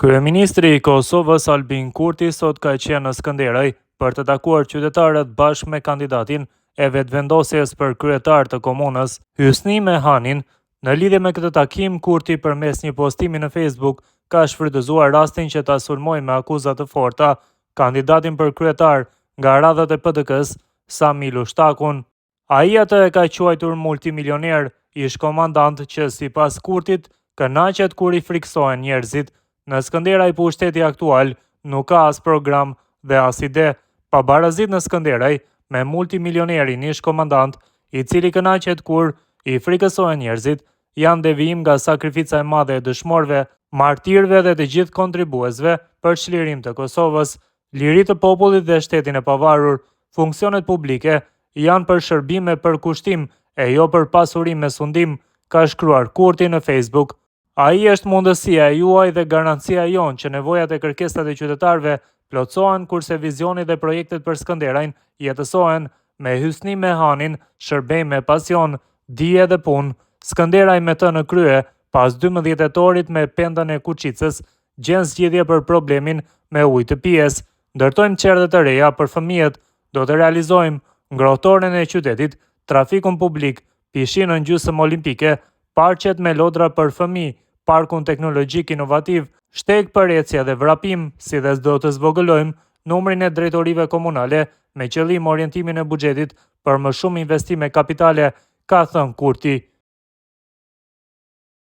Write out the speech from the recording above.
Kryeministri i Kosovës Albin Kurti sot ka qenë në Skënderaj për të takuar qytetarët bashkë me kandidatin e vetëvendosjes për kryetar të komunës, Hysni Mehanin. Në lidhje me këtë takim, Kurti përmes një postimi në Facebook ka shfrytëzuar rastin që ta sulmojë me akuza të forta kandidatin për kryetar nga radhat e PDK-s, Sami Lushtakun. Ai atë e ka quajtur multimilioner, ish komandant që sipas Kurtit kënaqet kur i friksohen njerëzit. Në Skënderaj pushteti aktual nuk ka as program dhe as ide, pabarazit në Skënderaj me multimilionerin ish komandant, i cili kënaqet kur i frikësohen njerëzit, janë devijim nga sakrifica e madhe e dëshmorëve, martirëve dhe të gjithë kontribuesve për çlirim të Kosovës, liri të popullit dhe shtetin e pavarur. Funksionet publike janë për shërbime për kushtim e jo për pasurim me sundim, ka shkruar Kurti në Facebook. Ai është mundësia e juaj dhe garancia jonë që nevojat e kërkesat e qytetarëve plotësohen kurse vizioni dhe projektet për Skënderajin jetësohen me Hysni Mehanin, shërbej me pasion, dije dhe punë. Skënderaj me të në krye, pas 12 tetorit me pendën e Kuçicës, gjen zgjidhje për problemin me ujë të pijes. Ndërtojmë qerdhe të reja për fëmijët, do të realizojmë ngrohtoren e qytetit, trafikun publik, pishinën gjysmë olimpike, parqet me lodra për fëmijë, parkun teknologjik inovativ, shteg për ecje dhe vrapim, si dhe do të zvogëlojmë numrin e drejtorive komunale me qëllim orientimin e buxhetit për më shumë investime kapitale, ka thënë Kurti.